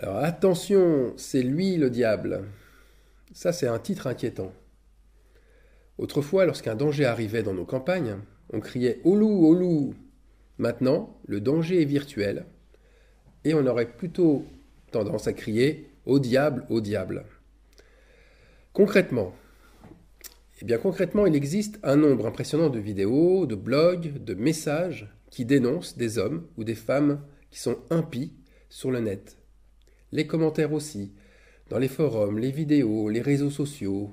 Alors attention, c'est lui le diable. Ça, c'est un titre inquiétant. Autrefois, lorsqu'un danger arrivait dans nos campagnes, on criait au loup, au loup. Maintenant, le danger est virtuel et on aurait plutôt tendance à crier au diable, au diable. Concrètement, concrètement, il existe un nombre impressionnant de vidéos, de blogs, de messages qui dénoncent des hommes ou des femmes qui sont impies sur le net. Les commentaires aussi, dans les forums, les vidéos, les réseaux sociaux,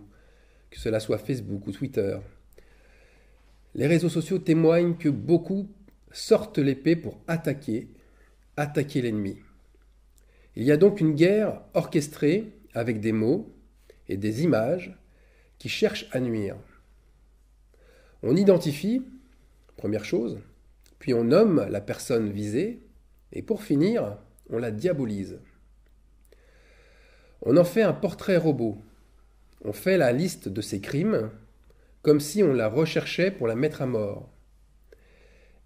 que cela soit Facebook ou Twitter. Les réseaux sociaux témoignent que beaucoup sortent l'épée pour attaquer l'ennemi. Il y a donc une guerre orchestrée avec des mots et des images qui cherchent à nuire. On identifie, première chose, puis on nomme la personne visée, et pour finir, on la diabolise. On en fait un portrait robot. On fait la liste de ses crimes, comme si on la recherchait pour la mettre à mort.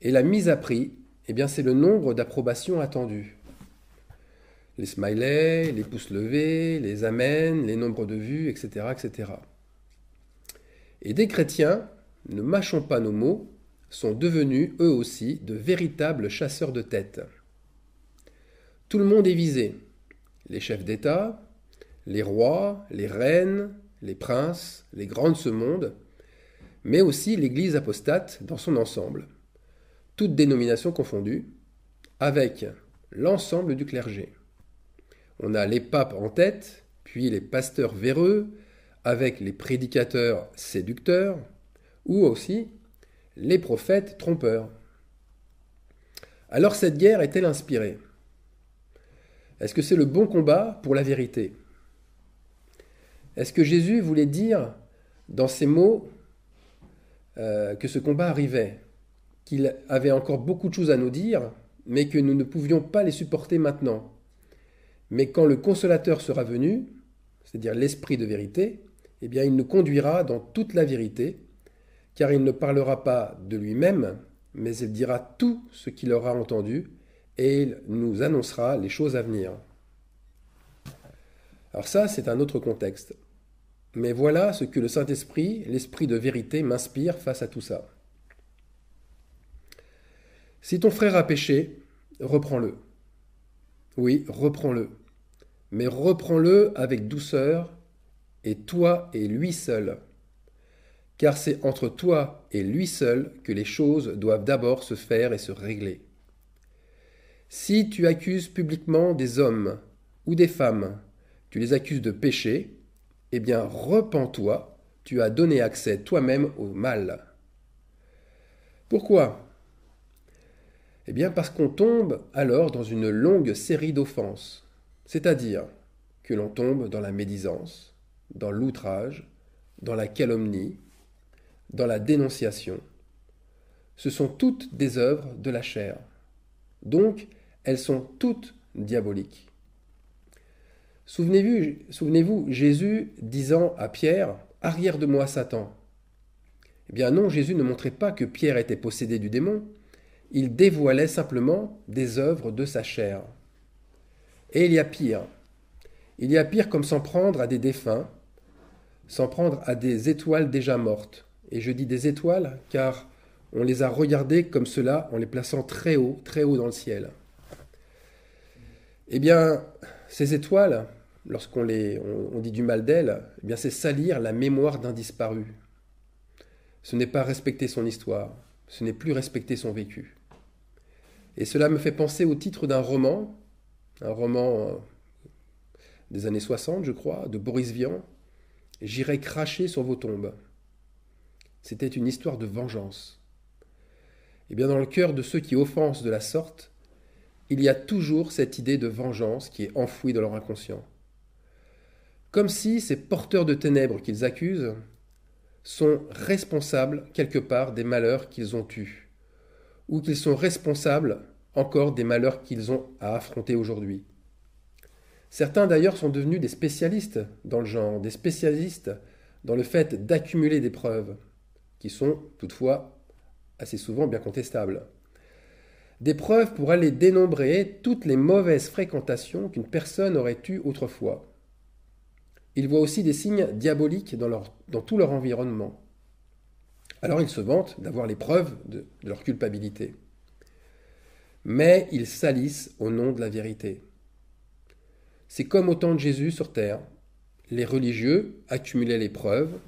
Et la mise à prix, c'est le nombre d'approbations attendues. Les smileys, les pouces levés, les amens, les nombres de vues, etc., etc. Et des chrétiens, ne mâchons pas nos mots, sont devenus eux aussi de véritables chasseurs de têtes. Tout le monde est visé. Les chefs d'État, les rois, les reines, les princes, les grands de ce monde, mais aussi l'Église apostate dans son ensemble, toutes dénominations confondues, avec l'ensemble du clergé. On a les papes en tête, puis les pasteurs véreux, avec les prédicateurs séducteurs, ou aussi les prophètes trompeurs. Alors cette guerre est-elle inspirée? Est-ce que c'est le bon combat pour la vérité? Est-ce que Jésus voulait dire dans ces mots que ce combat arrivait, qu'il avait encore beaucoup de choses à nous dire, mais que nous ne pouvions pas les supporter maintenant? Mais quand le Consolateur sera venu, c'est-à-dire l'Esprit de vérité, il nous conduira dans toute la vérité, car il ne parlera pas de lui-même, mais il dira tout ce qu'il aura entendu, et il nous annoncera les choses à venir. Alors ça, c'est un autre contexte. Mais voilà ce que le Saint-Esprit, l'Esprit de vérité, m'inspire face à tout ça. Si ton frère a péché, reprends-le. Oui, reprends-le. Mais reprends-le avec douceur, et toi et lui seul. Car c'est entre toi et lui seul que les choses doivent d'abord se faire et se régler. Si tu accuses publiquement des hommes ou des femmes, tu les accuses de péché, repens-toi, tu as donné accès toi-même au mal. Pourquoi? Parce qu'on tombe alors dans une longue série d'offenses, c'est-à-dire que l'on tombe dans la médisance, dans l'outrage, dans la calomnie, dans la dénonciation. Ce sont toutes des œuvres de la chair. Donc, elles sont toutes diaboliques. Souvenez-vous, Jésus disant à Pierre, « Arrière de moi, Satan ». Non, Jésus ne montrait pas que Pierre était possédé du démon, il dévoilait simplement des œuvres de sa chair. Et il y a pire. Il y a pire comme s'en prendre à des défunts, s'en prendre à des étoiles déjà mortes. Et je dis des étoiles car on les a regardées comme cela en les plaçant très haut dans le ciel. Ces étoiles, lorsqu'on dit du mal d'elles, c'est salir la mémoire d'un disparu. Ce n'est pas respecter son histoire, ce n'est plus respecter son vécu. Et cela me fait penser au titre d'un roman, des années 60, je crois, de Boris Vian, « J'irai cracher sur vos tombes ». C'était une histoire de vengeance. Dans le cœur de ceux qui offensent de la sorte, il y a toujours cette idée de vengeance qui est enfouie dans leur inconscient. Comme si ces porteurs de ténèbres qu'ils accusent sont responsables quelque part des malheurs qu'ils ont eus, ou qu'ils sont responsables encore des malheurs qu'ils ont à affronter aujourd'hui. Certains d'ailleurs sont devenus des spécialistes dans le genre, des spécialistes dans le fait d'accumuler des preuves, qui sont toutefois assez souvent bien contestables. Des preuves pour aller dénombrer toutes les mauvaises fréquentations qu'une personne aurait eues autrefois. Ils voient aussi des signes diaboliques dans tout leur environnement. Alors ils se vantent d'avoir les preuves de leur culpabilité. Mais ils salissent au nom de la vérité. C'est comme au temps de Jésus sur terre. Les religieux accumulaient les preuves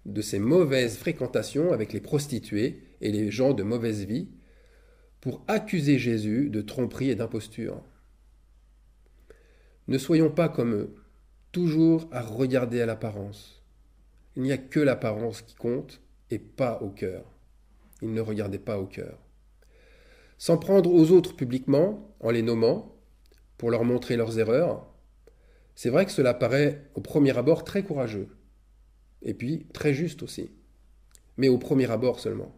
de ces mauvaises fréquentations avec les prostituées et les gens de mauvaise vie pour accuser Jésus de tromperie et d'imposture. Ne soyons pas comme eux, toujours à regarder à l'apparence. Il n'y a que l'apparence qui compte et pas au cœur. Ils ne regardaient pas au cœur. S'en prendre aux autres publiquement, en les nommant, pour leur montrer leurs erreurs, c'est vrai que cela paraît au premier abord très courageux, et puis très juste aussi, mais au premier abord seulement.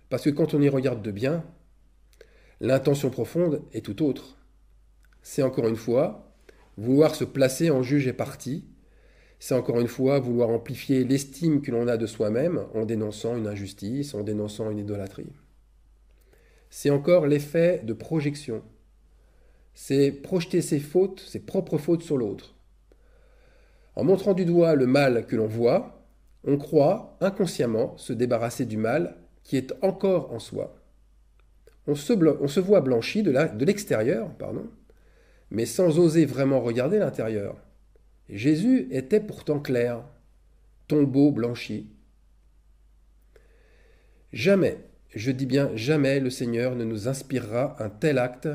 Parce que quand on y regarde de bien, l'intention profonde est tout autre. C'est encore une fois vouloir se placer en juge et partie, c'est encore une fois vouloir amplifier l'estime que l'on a de soi-même en dénonçant une injustice, en dénonçant une idolâtrie. C'est encore l'effet de projection. C'est projeter ses fautes, ses propres fautes sur l'autre. En montrant du doigt le mal que l'on voit, on croit inconsciemment se débarrasser du mal qui est encore en soi. On se voit blanchi de l'extérieur, mais sans oser vraiment regarder l'intérieur. Jésus était pourtant clair, tombeau blanchi. Jamais, je dis bien jamais, le Seigneur ne nous inspirera un tel acte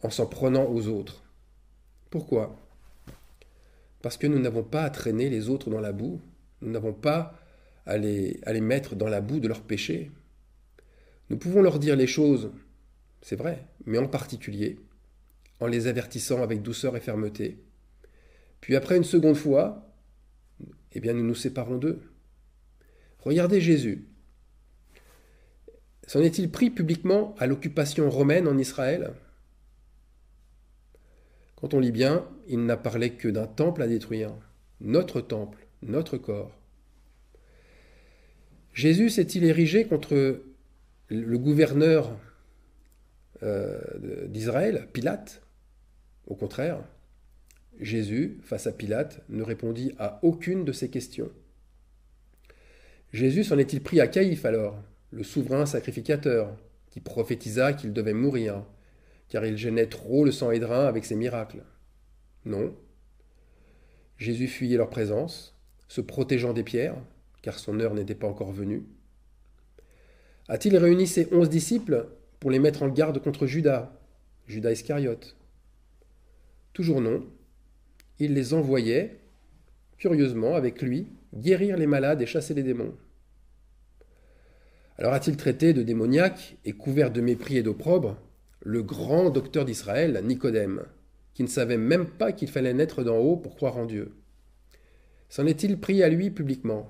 en s'en prenant aux autres. Pourquoi ? Parce que nous n'avons pas à traîner les autres dans la boue, nous n'avons pas à les mettre dans la boue de leurs péchés. Nous pouvons leur dire les choses, c'est vrai, mais en particulier, en les avertissant avec douceur et fermeté. Puis après une seconde fois, nous nous séparons d'eux. Regardez Jésus. S'en est-il pris publiquement à l'occupation romaine en Israël ? Quand on lit bien, il n'a parlé que d'un temple à détruire. Notre temple, notre corps. Jésus s'est-il érigé contre le gouverneur d'Israël, Pilate ? Au contraire, Jésus, face à Pilate, ne répondit à aucune de ces questions. Jésus s'en est-il pris à Caïphe alors, le souverain sacrificateur, qui prophétisa qu'il devait mourir, car il gênait trop le Sanhédrin avec ses miracles? Non. Jésus fuyait leur présence, se protégeant des pierres, car son heure n'était pas encore venue. A-t-il réuni ses 11 disciples pour les mettre en garde contre Judas Iscariote? Toujours non. Il les envoyait, curieusement, avec lui, guérir les malades et chasser les démons. Alors a-t-il traité de démoniaque et couvert de mépris et d'opprobre le grand docteur d'Israël, Nicodème, qui ne savait même pas qu'il fallait naître d'en haut pour croire en Dieu? S'en est-il pris à lui publiquement?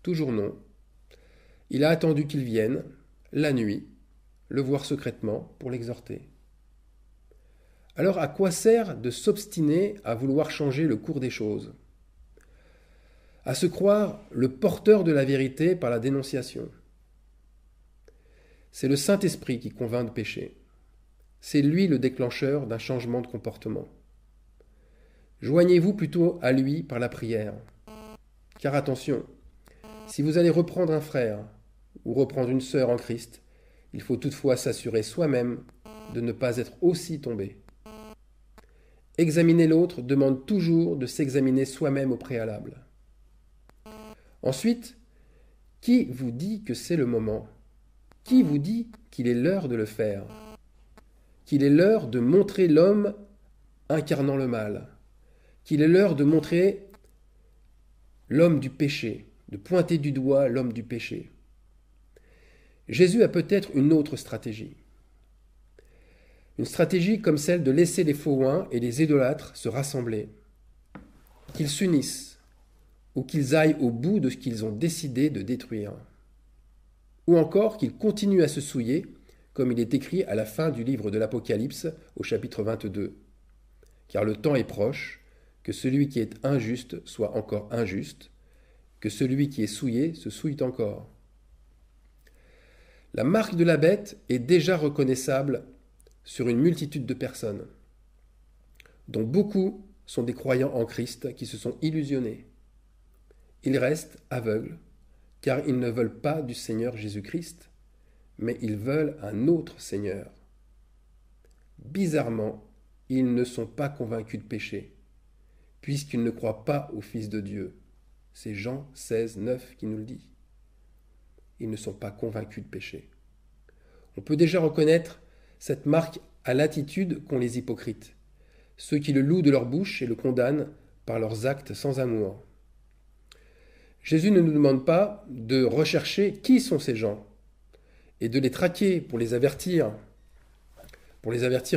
Toujours non. Il a attendu qu'il vienne, la nuit, le voir secrètement pour l'exhorter. Alors à quoi sert de s'obstiner à vouloir changer le cours des choses? À se croire le porteur de la vérité par la dénonciation. C'est le Saint-Esprit qui convainc de pécher. C'est lui le déclencheur d'un changement de comportement. Joignez-vous plutôt à lui par la prière. Car attention, si vous allez reprendre un frère ou reprendre une sœur en Christ, il faut toutefois s'assurer soi-même de ne pas être aussi tombé. Examiner l'autre demande toujours de s'examiner soi-même au préalable. Ensuite, qui vous dit que c'est le moment? Qui vous dit qu'il est l'heure de le faire? Qu'il est l'heure de montrer l'homme incarnant le mal? Qu'il est l'heure de montrer l'homme du péché, de pointer du doigt l'homme du péché? Jésus a peut-être une autre stratégie. Une stratégie comme celle de laisser les faux oins et les idolâtres se rassembler, qu'ils s'unissent, ou qu'ils aillent au bout de ce qu'ils ont décidé de détruire. Ou encore qu'ils continuent à se souiller, comme il est écrit à la fin du livre de l'Apocalypse au chapitre 22. Car le temps est proche, que celui qui est injuste soit encore injuste, que celui qui est souillé se souille encore. La marque de la bête est déjà reconnaissable sur une multitude de personnes, dont beaucoup sont des croyants en Christ qui se sont illusionnés. Ils restent aveugles, car ils ne veulent pas du Seigneur Jésus-Christ, mais ils veulent un autre Seigneur. Bizarrement, ils ne sont pas convaincus de péché, puisqu'ils ne croient pas au Fils de Dieu. C'est Jean 16, 9 qui nous le dit. Ils ne sont pas convaincus de péché. On peut déjà reconnaître cette marque à l'attitude qu'ont les hypocrites, ceux qui le louent de leur bouche et le condamnent par leurs actes sans amour. Jésus ne nous demande pas de rechercher qui sont ces gens et de les traquer pour les avertir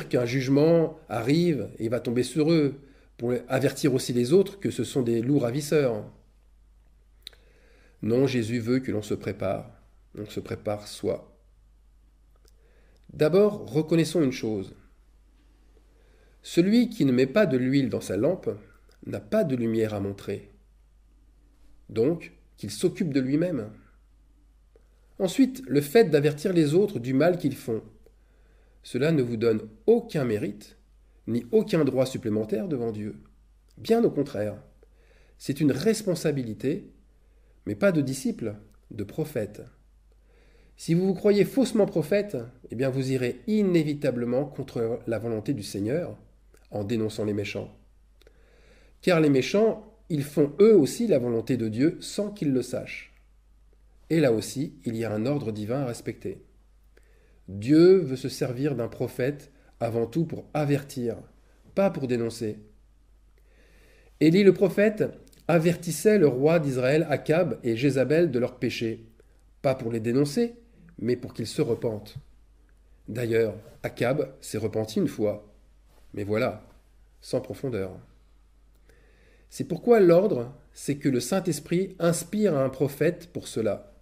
qu'un jugement arrive et va tomber sur eux, pour avertir aussi les autres que ce sont des loups ravisseurs. Non, Jésus veut que l'on se prépare soi. D'abord, reconnaissons une chose. Celui qui ne met pas de l'huile dans sa lampe n'a pas de lumière à montrer. Donc, qu'il s'occupe de lui-même. Ensuite, le fait d'avertir les autres du mal qu'ils font, cela ne vous donne aucun mérite, ni aucun droit supplémentaire devant Dieu. Bien au contraire, c'est une responsabilité, mais pas de disciple, de prophète. Si vous vous croyez faussement prophète, eh bien vous irez inévitablement contre la volonté du Seigneur en dénonçant les méchants. Car les méchants, ils font eux aussi la volonté de Dieu sans qu'ils le sachent. Et là aussi, il y a un ordre divin à respecter. Dieu veut se servir d'un prophète avant tout pour avertir, pas pour dénoncer. Élie le prophète avertissait le roi d'Israël, Akab et Jézabel de leurs péchés, pas pour les dénoncer, mais pour qu'ils se repentent. D'ailleurs, Akab s'est repenti une fois, mais voilà, sans profondeur. C'est pourquoi l'ordre, c'est que le Saint-Esprit inspire à un prophète pour cela.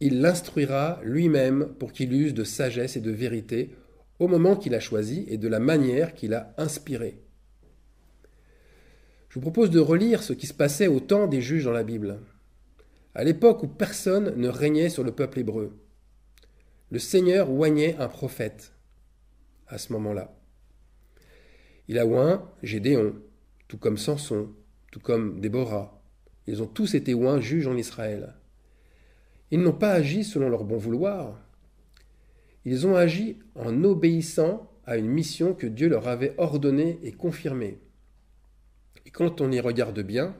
Il l'instruira lui-même pour qu'il use de sagesse et de vérité au moment qu'il a choisi et de la manière qu'il a inspirée. Je vous propose de relire ce qui se passait au temps des juges dans la Bible, à l'époque où personne ne régnait sur le peuple hébreu. Le Seigneur oignait un prophète à ce moment-là. Il a oint Gédéon, tout comme Samson, tout comme Déborah. Ils ont tous été oints juges en Israël. Ils n'ont pas agi selon leur bon vouloir. Ils ont agi en obéissant à une mission que Dieu leur avait ordonnée et confirmée. Et quand on y regarde bien,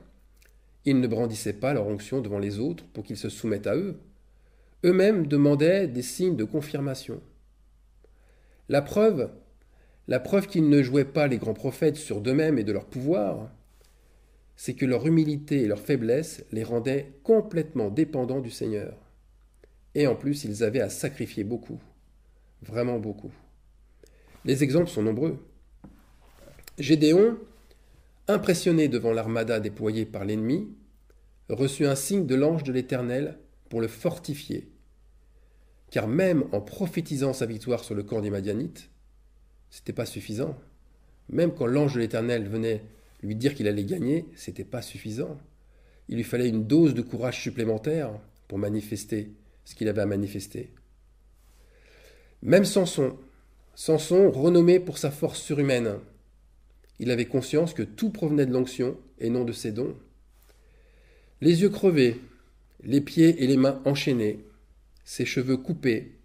ils ne brandissaient pas leur onction devant les autres pour qu'ils se soumettent à eux. Eux-mêmes demandaient des signes de confirmation. La preuve qu'ils ne jouaient pas les grands prophètes sur d'eux-mêmes et de leur pouvoir, c'est que leur humilité et leur faiblesse les rendaient complètement dépendants du Seigneur. Et en plus, ils avaient à sacrifier beaucoup, vraiment beaucoup. Les exemples sont nombreux. Gédéon, impressionné devant l'armada déployée par l'ennemi, reçut un signe de l'ange de l'Éternel pour le fortifier. Car même en prophétisant sa victoire sur le camp des Madianites, c'était pas suffisant. Même quand l'ange de l'Éternel venait lui dire qu'il allait gagner, c'était pas suffisant. Il lui fallait une dose de courage supplémentaire pour manifester ce qu'il avait à manifester. Même Samson, renommé pour sa force surhumaine, il avait conscience que tout provenait de l'onction et non de ses dons. Les yeux crevés, les pieds et les mains enchaînés, ses cheveux coupés,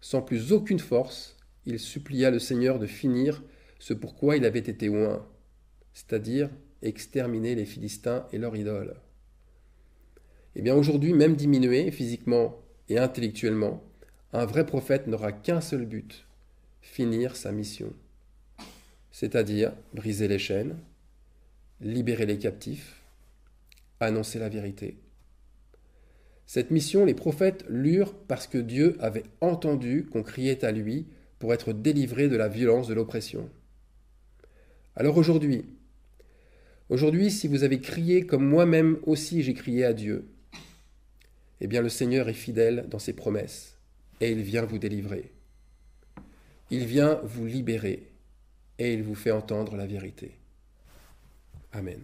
sans plus aucune force, il supplia le Seigneur de finir ce pourquoi il avait été oint, c'est-à-dire exterminer les Philistins et leurs idoles. Eh bien aujourd'hui, même diminué physiquement et intellectuellement, un vrai prophète n'aura qu'un seul but, finir sa mission, c'est-à-dire briser les chaînes, libérer les captifs, annoncer la vérité. Cette mission, les prophètes l'eurent parce que Dieu avait entendu qu'on criait à lui pour être délivré de la violence de l'oppression. Alors aujourd'hui, si vous avez crié comme moi-même aussi j'ai crié à Dieu, eh bien le Seigneur est fidèle dans ses promesses et il vient vous délivrer. Il vient vous libérer et il vous fait entendre la vérité. Amen.